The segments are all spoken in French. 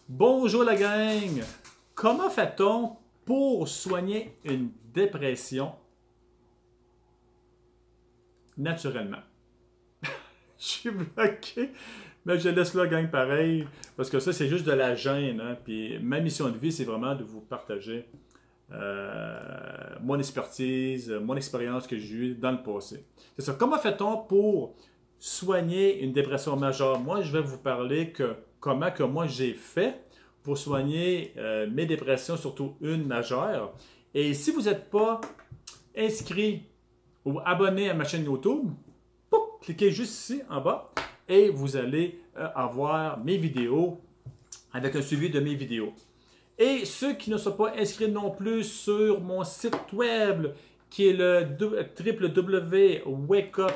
Bonjour la gang! Comment fait-on pour soigner une dépression naturellement? Je suis bloqué, mais je laisse la gang pareil, parce que ça c'est juste de la gêne. Hein? Puis ma mission de vie, c'est vraiment de vous partager mon expertise, mon expérience que j'ai eue dans le passé. C'est ça. Comment fait-on pour soigner une dépression majeure? Moi, je vais vous parler que comment que moi j'ai fait pour soigner mes dépressions, surtout une majeure. Et si vous n'êtes pas inscrit ou abonné à ma chaîne YouTube, pouf, cliquez juste ici en bas et vous allez avoir mes vidéos avec un suivi de mes vidéos. Et ceux qui ne sont pas inscrits non plus sur mon site web, qui est le www.wakeup,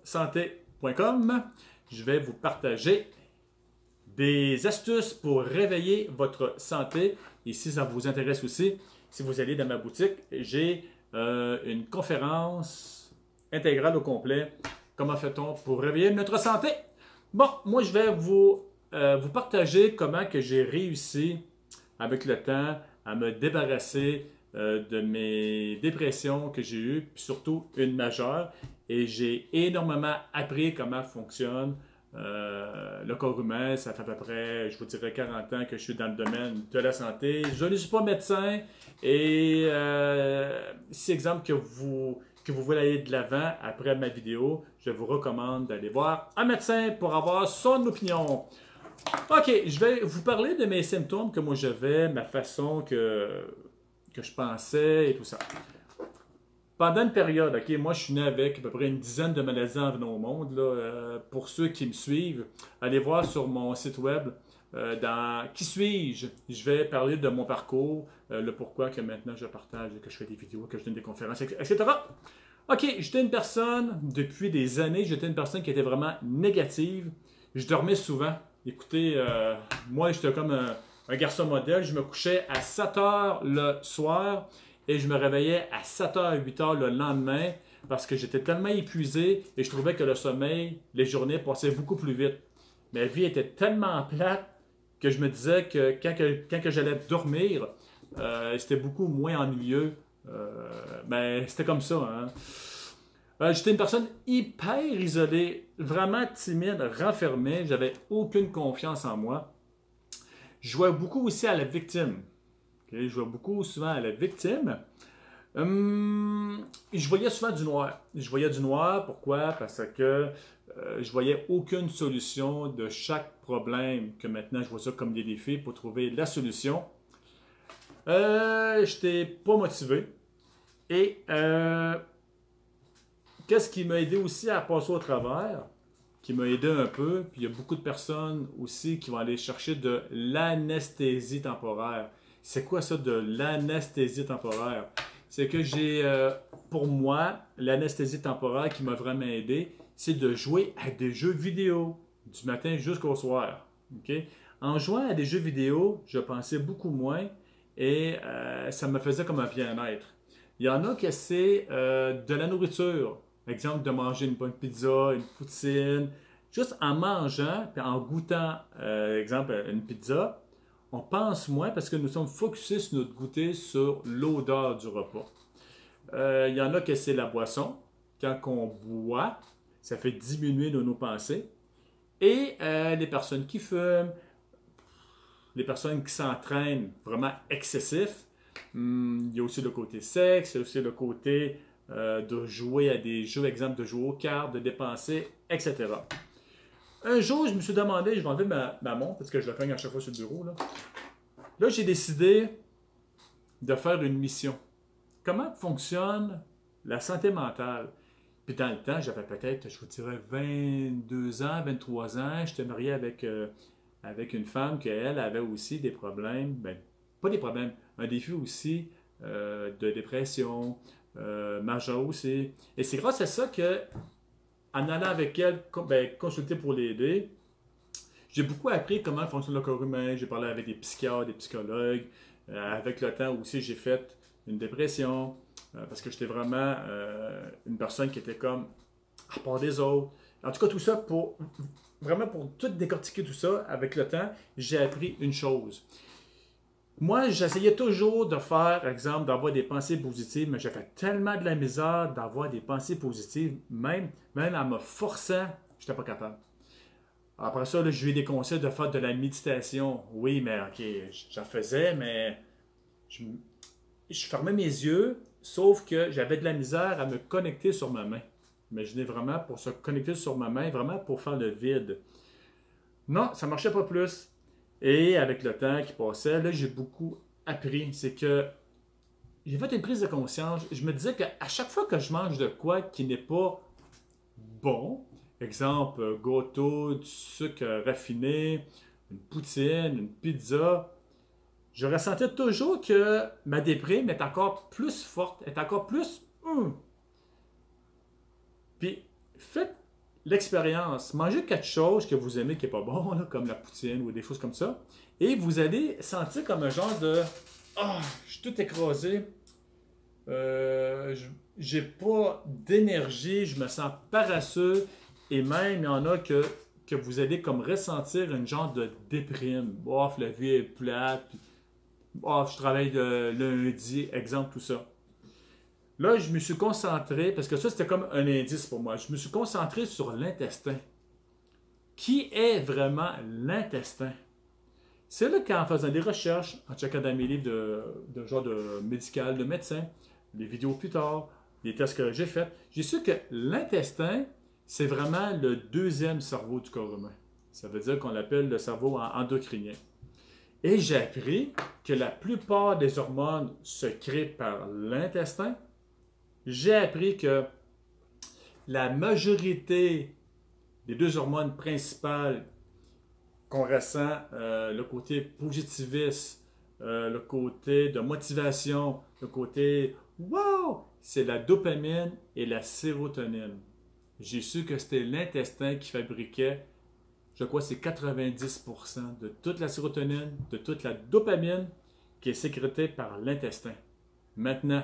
santé.com, je vais vous partager des astuces pour réveiller votre santé. Et si ça vous intéresse aussi, si vous allez dans ma boutique, j'ai une conférence intégrale au complet. Comment fait-on pour réveiller notre santé? Bon, moi je vais vous partager comment que j'ai réussi avec le temps à me débarrasser de mes dépressions que j'ai eues, puis surtout une majeure. Et j'ai énormément appris comment fonctionne le corps humain. Ça fait à peu près, je vous dirais, 40 ans que je suis dans le domaine de la santé. Je ne suis pas médecin et si exemple que vous voulez aller de l'avant après ma vidéo, je vous recommande d'aller voir un médecin pour avoir son opinion. Ok, je vais vous parler de mes symptômes que moi j'avais, ma façon que je pensais et tout ça. Pendant une période, ok, moi je suis né avec à peu près une dizaine de maladies en venant au monde. Là, pour ceux qui me suivent, allez voir sur mon site web dans Qui suis-je? Je vais parler de mon parcours, le pourquoi que maintenant je partage, que je fais des vidéos, que je donne des conférences, etc. Ok, j'étais une personne, depuis des années, j'étais une personne qui était vraiment négative. Je dormais souvent. Écoutez, moi j'étais comme un garçon modèle. Je me couchais à 7 heures le soir et je me réveillais à 7 heures, 8 heures le lendemain parce que j'étais tellement épuisé et je trouvais que le sommeil, les journées passaient beaucoup plus vite. Ma vie était tellement plate que je me disais que quand j'allais dormir, c'était beaucoup moins ennuyeux. Ben, c'était comme ça. Hein? J'étais une personne hyper isolée, vraiment timide, renfermée. J'avais aucune confiance en moi. Je jouais beaucoup aussi à la victime. Okay? Je jouais beaucoup souvent à la victime. Je voyais souvent du noir. Je voyais du noir, pourquoi? Parce que je voyais aucune solution de chaque problème, que maintenant je vois ça comme des défis pour trouver la solution. Je n'étais pas motivé. Et qu'est-ce qui m'a aidé aussi à passer au travers, qui m'a aidé un peu, puis il y a beaucoup de personnes aussi qui vont aller chercher de l'anesthésie temporaire. C'est quoi ça de l'anesthésie temporaire? C'est que j'ai, pour moi, l'anesthésie temporaire qui m'a vraiment aidé, c'est de jouer à des jeux vidéo du matin jusqu'au soir. Okay? En jouant à des jeux vidéo, je pensais beaucoup moins et ça me faisait comme un bien-être. Il y en a que c'est de la nourriture. Exemple, de manger une bonne pizza, une poutine. Juste en mangeant, puis en goûtant, exemple, une pizza, on pense moins parce que nous sommes focusés sur notre goûter, sur l'odeur du repas. Il y en a que c'est la boisson. Quand on boit, ça fait diminuer nos pensées. Et les personnes qui fument, les personnes qui s'entraînent vraiment excessif. Il y a aussi le côté sexe, il y a aussi le côté de jouer à des jeux, exemple de jouer aux cartes, de dépenser, etc. Un jour, je me suis demandé, je vais enlever ma montre parce que je la cogne à chaque fois sur le bureau. Là, j'ai décidé de faire une mission. Comment fonctionne la santé mentale? Puis dans le temps, j'avais peut-être, je vous dirais, 22 ans, 23 ans. J'étais marié avec une femme qui, elle, avait aussi des problèmes, ben, pas des problèmes, un défi aussi de dépression, majeur aussi. Et c'est grâce à ça que, en allant avec elle consulter pour l'aider, j'ai beaucoup appris comment fonctionne le corps humain. J'ai parlé avec des psychiatres, des psychologues. Avec le temps aussi, j'ai fait une dépression parce que j'étais vraiment une personne qui était comme à part des autres. En tout cas, tout ça pour vraiment pour tout décortiquer tout ça, avec le temps, j'ai appris une chose. Moi, j'essayais toujours de faire, par exemple, d'avoir des pensées positives, mais j'avais tellement de la misère d'avoir des pensées positives, même en me forçant, je n'étais pas capable. Après ça, j'ai eu des conseils de faire de la méditation. Oui, mais ok, j'en faisais, mais je, je fermais mes yeux, sauf que j'avais de la misère à me connecter sur ma main. Imaginez vraiment pour se connecter sur ma main, vraiment pour faire le vide. Non, ça ne marchait pas plus. Et avec le temps qui passait, là, j'ai beaucoup appris. C'est que j'ai fait une prise de conscience. Je me disais qu'à chaque fois que je mange de quoi qui n'est pas bon, exemple, gâteau, du sucre raffiné, une poutine, une pizza, je ressentais toujours que ma déprime est encore plus forte, est encore plus. Puis, faites l'expérience. Mangez quelque chose que vous aimez qui n'est pas bon, là, comme la poutine ou des choses comme ça, et vous allez sentir comme un genre de ah, je suis tout écrasé, j'ai pas d'énergie, je me sens paresseux, et même il y en a que vous allez comme ressentir une genre de déprime. Bof, la vie est plate, puis, bof, je travaille le lundi, exemple, tout ça. Là, je me suis concentré, parce que ça, c'était comme un indice pour moi. Je me suis concentré sur l'intestin. Qui est vraiment l'intestin? C'est là qu'en faisant des recherches, en checkant dans mes livres de genre de médical, de médecin, des vidéos plus tard, des tests que j'ai faits, j'ai su que l'intestin, c'est vraiment le deuxième cerveau du corps humain. Ça veut dire qu'on l'appelle le cerveau endocrinien. Et j'ai appris que la plupart des hormones se créent par l'intestin. J'ai appris que la majorité des deux hormones principales qu'on ressent, le côté positiviste, le côté de motivation, le côté wow, c'est la dopamine et la sérotonine. J'ai su que c'était l'intestin qui fabriquait, je crois, c'est 90% de toute la sérotonine, de toute la dopamine qui est sécrétée par l'intestin. Maintenant,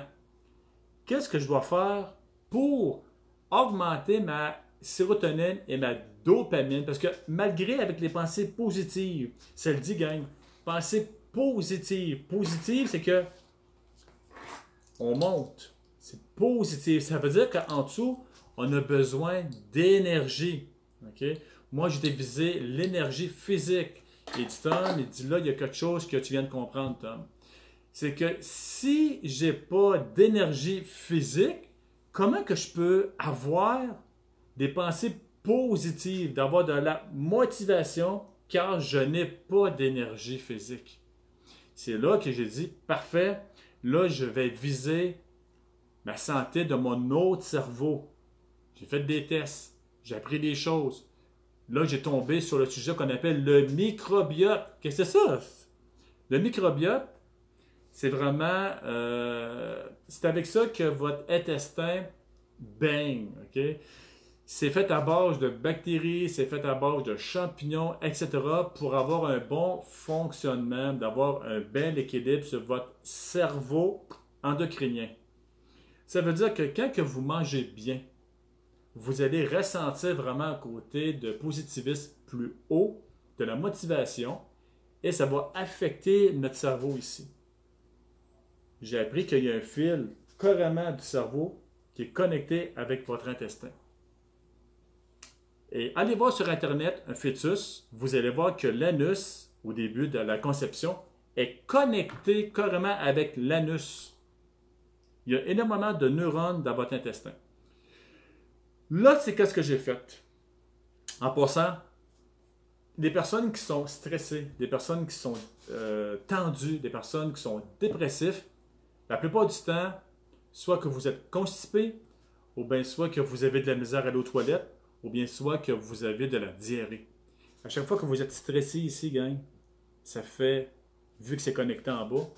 qu'est-ce que je dois faire pour augmenter ma sérotonine et ma dopamine? Parce que malgré avec les pensées positives, ça le dit, gang, pensée positive. Positive, c'est que on monte. C'est positif. Ça veut dire qu'en dessous, on a besoin d'énergie. Okay? Moi, j'ai divisé l'énergie physique. Il dit, Tom, il dit là, il y a quelque chose que tu viens de comprendre, Tom. C'est que si j'ai pas d'énergie physique, comment que je peux avoir des pensées positives, d'avoir de la motivation, car je n'ai pas d'énergie physique? C'est là que j'ai dit, parfait, là je vais viser ma santé de mon autre cerveau. J'ai fait des tests, j'ai appris des choses. Là, j'ai tombé sur le sujet qu'on appelle le microbiote. Qu'est-ce que c'est ça? Le microbiote, c'est vraiment, c'est avec ça que votre intestin baigne, ok? C'est fait à base de bactéries, c'est fait à base de champignons, etc. pour avoir un bon fonctionnement, d'avoir un bel équilibre sur votre cerveau endocrinien. Ça veut dire que quand que vous mangez bien, vous allez ressentir vraiment un côté de positivisme plus haut, de la motivation, et ça va affecter notre cerveau ici. J'ai appris qu'il y a un fil carrément du cerveau qui est connecté avec votre intestin. Et allez voir sur Internet un fœtus, vous allez voir que l'anus, au début de la conception, est connecté carrément avec l'anus. Il y a énormément de neurones dans votre intestin. Là, c'est qu'est-ce que j'ai fait. En passant, des personnes qui sont stressées, des personnes qui sont tendues, des personnes qui sont dépressives, la plupart du temps, soit que vous êtes constipé, ou bien soit que vous avez de la misère à aller aux toilettes, ou bien soit que vous avez de la diarrhée. À chaque fois que vous êtes stressé ici, gang, ça fait, vu que c'est connecté en bas,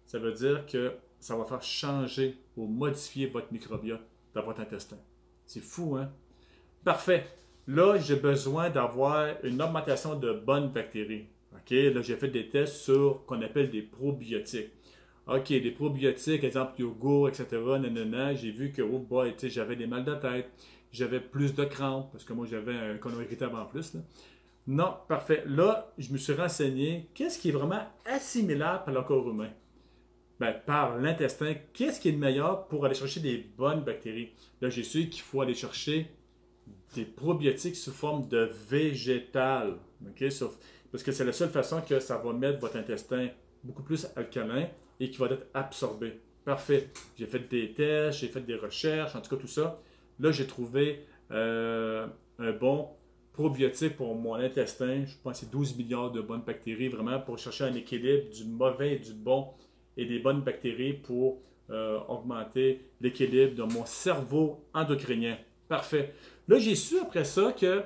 ça veut dire que ça va faire changer ou modifier votre microbiote dans votre intestin. C'est fou, hein? Parfait. Là, j'ai besoin d'avoir une augmentation de bonnes bactéries. OK? Là, j'ai fait des tests sur ce qu'on appelle des probiotiques. OK, des probiotiques, exemple yogourt, etc. Nanana, j'ai vu que, oh boy, j'avais des mal de tête. j'avais plus de crampes, parce que moi j'avais un colon irritable en plus. Là. Non, parfait. Là, je me suis renseigné, qu'est-ce qui est vraiment assimilable par le corps humain? Ben, par l'intestin, qu'est-ce qui est le meilleur pour aller chercher des bonnes bactéries? Là, j'ai su qu'il faut aller chercher des probiotiques sous forme de végétal. OK? Parce que c'est la seule façon que ça va mettre votre intestin beaucoup plus alcalin et qui va être absorbé. Parfait. J'ai fait des tests, j'ai fait des recherches, en tout cas tout ça. Là, j'ai trouvé un bon probiotique pour mon intestin. Je pense que c'est 12 milliards de bonnes bactéries, vraiment pour chercher un équilibre du mauvais et du bon et des bonnes bactéries pour augmenter l'équilibre de mon cerveau endocrinien. Parfait. Là, j'ai su après ça que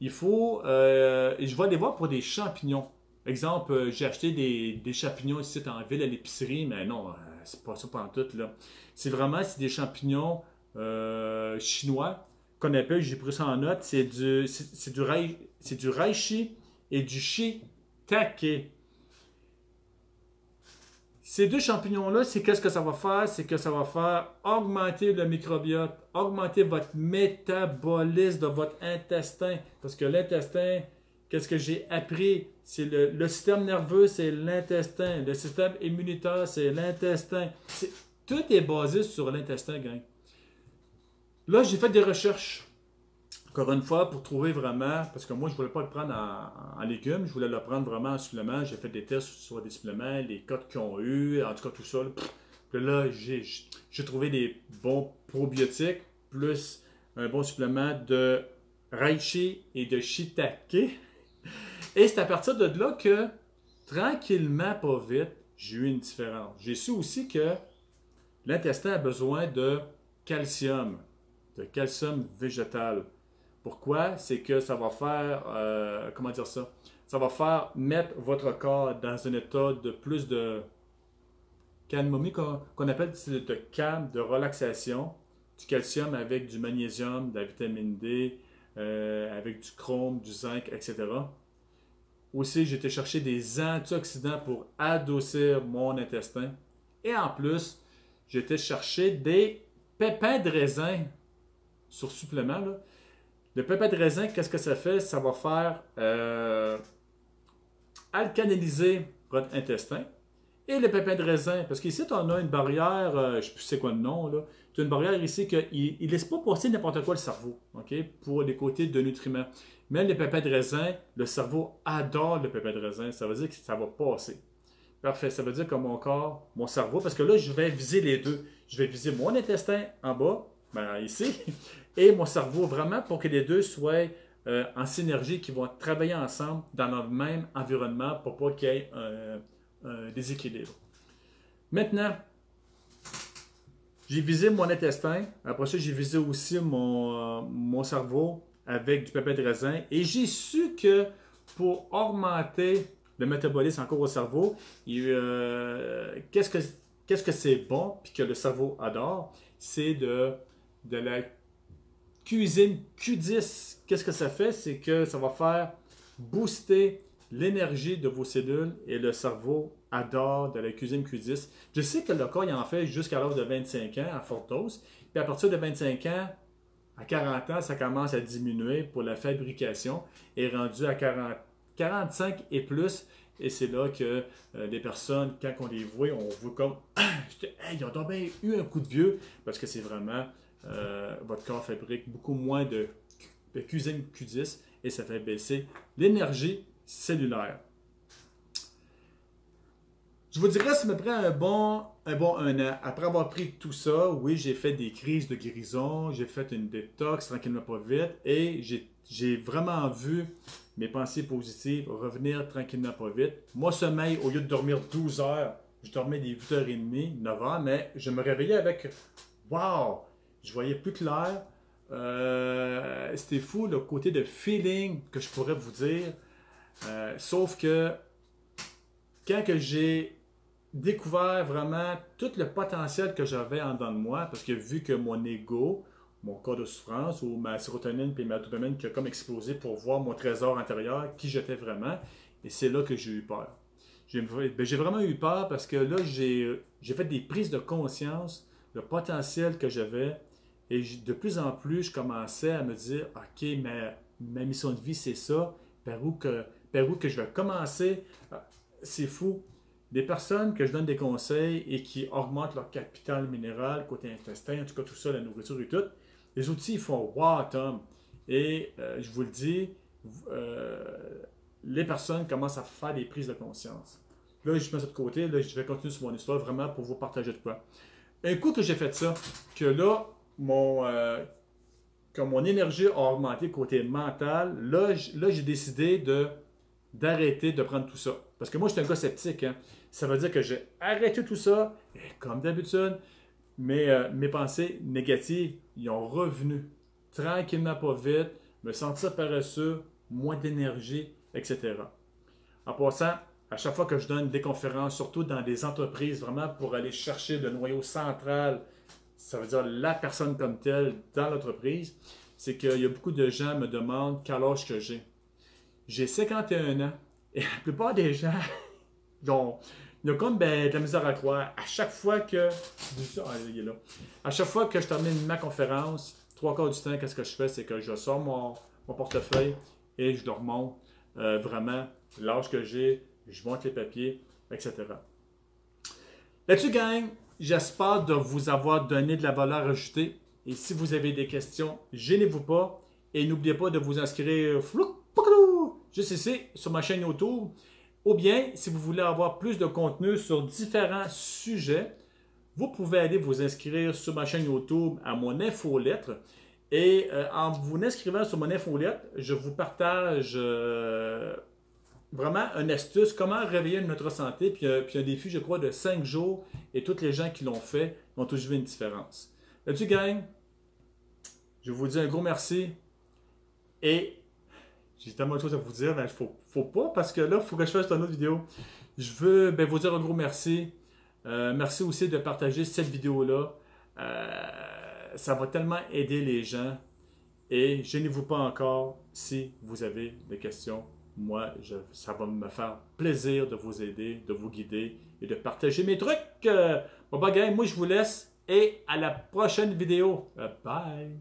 il faut, et je vais aller voir pour des champignons. Exemple, j'ai acheté des champignons ici en ville à l'épicerie, mais non, c'est pas ça pantoute, là. C'est vraiment des champignons chinois qu'on appelle, j'ai pris ça en note, c'est du reishi et du shiitake. Ces deux champignons-là, c'est qu'est-ce que ça va faire? C'est que ça va faire augmenter le microbiote, augmenter votre métabolisme de votre intestin. Parce que l'intestin, qu'est-ce que j'ai appris? C'est le système nerveux, c'est l'intestin. Le système immunitaire, c'est l'intestin. Tout est basé sur l'intestin, gang. Là, j'ai fait des recherches. Encore une fois, pour trouver vraiment, parce que moi, je ne voulais pas le prendre en légumes, je voulais le prendre vraiment en supplément. J'ai fait des tests sur des suppléments, les cotes qu'ils ont eu, en tout cas tout ça. Là, j'ai trouvé des bons probiotiques, plus un bon supplément de reishi et de shiitake. Et c'est à partir de là que, tranquillement, pas vite, j'ai eu une différence. J'ai su aussi que l'intestin a besoin de calcium végétal. Pourquoi? C'est que ça va faire, comment dire ça? Ça va faire mettre votre corps dans un état de plus de calmomie qu'on appelle de calme, de relaxation, du calcium avec du magnésium, de la vitamine D, avec du chrome, du zinc, etc. Aussi, j'ai été chercher des antioxydants pour adoucir mon intestin. Et en plus, j'ai été chercher des pépins de raisin sur supplément, là. Le pépin de raisin, qu'est-ce que ça fait? Ça va faire alcaliniser votre intestin. Et le pépin de raisin, parce qu'ici, on a une barrière, je ne sais plus c'est quoi le nom, là. Tu as une barrière ici qu'il ne laisse pas passer n'importe quoi le cerveau, OK, pour les côtés de nutriments. Mais le pépin de raisin, le cerveau adore le pépin de raisin. Ça veut dire que ça va passer. Parfait. Ça veut dire que mon corps, mon cerveau, parce que là, je vais viser les deux. Je vais viser mon intestin en bas, ben, ici, et mon cerveau, vraiment pour que les deux soient en synergie, qui vont travailler ensemble dans le même environnement pour pas qu'il y ait un déséquilibre. Maintenant, j'ai visé mon intestin. Après ça, j'ai visé aussi mon cerveau avec du pépin de raisin. Et j'ai su que pour augmenter le métabolisme encore au cerveau, qu'est-ce que c'est bon, puis que le cerveau adore, c'est de la cuisine Q10. Qu'est-ce que ça fait? C'est que ça va faire booster l'énergie de vos cellules et le cerveau adore de la cuisine Q10. Je sais que le corps il en fait jusqu'à l'âge de 25 ans à forte dose. Puis à partir de 25 ans, à 40 ans, ça commence à diminuer pour la fabrication et rendu à 45 et plus. Et c'est là que les personnes, quand on les voit, on voit comme hey, ils ont donc bien eu un coup de vieux parce que c'est vraiment votre corps fabrique beaucoup moins de cuisine Q10 et ça fait baisser l'énergie cellulaire. Je vous dirais, ça me prend un bon 1 an. Après avoir pris tout ça, oui, j'ai fait des crises de guérison, j'ai fait une détox tranquillement pas vite et j'ai vraiment vu mes pensées positives revenir tranquillement pas vite. Moi, sommeil, au lieu de dormir 12 heures, je dormais des 8h30, 9h, mais je me réveillais avec wow! Je voyais plus clair. C'était fou le côté de feeling que je pourrais vous dire. Sauf que quand que j'ai découvert vraiment tout le potentiel que j'avais en dedans de moi, parce que vu que mon ego, mon corps de souffrance ou ma sérotonine et ma dopamine qui a comme explosé pour voir mon trésor intérieur, qui j'étais vraiment, et c'est là que j'ai eu peur. J'ai vraiment eu peur parce que là, j'ai fait des prises de conscience, le potentiel que j'avais Et de plus en plus, je commençais à me dire, OK, ma mission de vie, c'est ça. Par où que je vais commencer? Ah, c'est fou. Des personnes que je donne des conseils et qui augmentent leur capital minéral, côté intestin, en tout cas tout ça, la nourriture et tout, les outils, ils font wow, Tom. Et je vous le dis, euh, les personnes commencent à faire des prises de conscience. Là, je mets ça de côté, là, je vais continuer sur mon histoire vraiment pour vous partager de quoi. Un coup que j'ai fait ça, que là, quand mon énergie a augmenté côté mental, là, j'ai décidé d'arrêter de prendre tout ça. Parce que moi, je suis un gars sceptique. Hein. Ça veut dire que j'ai arrêté tout ça, et comme d'habitude, mes pensées négatives, ils ont revenu. Tranquillement, pas vite, me sentir paresseux, moins d'énergie, etc. En passant, à chaque fois que je donne des conférences, surtout dans des entreprises, vraiment pour aller chercher le noyau central, ça veut dire la personne comme telle dans l'entreprise, c'est qu'il y a beaucoup de gens me demandent quel âge que j'ai. J'ai 51 ans et la plupart des gens, ils ont comme de la misère à croire. À chaque fois que. Il est là. À chaque fois que je termine ma conférence, 3/4 du temps, qu'est-ce que je fais? C'est que je sors mon portefeuille et je leur montre vraiment l'âge que j'ai, je montre les papiers, etc. Là-dessus, gang, j'espère de vous avoir donné de la valeur ajoutée. Et si vous avez des questions, gênez-vous pas. Et n'oubliez pas de vous inscrire juste ici sur ma chaîne YouTube. Ou bien, si vous voulez avoir plus de contenu sur différents sujets, vous pouvez aller vous inscrire sur ma chaîne YouTube à mon infolettre. Et en vous inscrivant sur mon infolettre, je vous partage vraiment une astuce, comment réveiller notre santé. Puis un défi, je crois, de 5 jours. Et tous les gens qui l'ont fait ont tous vu une différence. Là-dessus, gang, je vous dis un gros merci. Et j'ai tellement de choses à vous dire, mais il faut pas parce que là, il faut que je fasse une autre vidéo. Je veux vous dire un gros merci. Merci aussi de partager cette vidéo-là. Ça va tellement aider les gens. Et gênez-vous pas encore si vous avez des questions. Moi, ça va me faire plaisir de vous aider, de vous guider et de partager mes trucs. Bon, bah, gang, moi, je vous laisse et à la prochaine vidéo. Bye!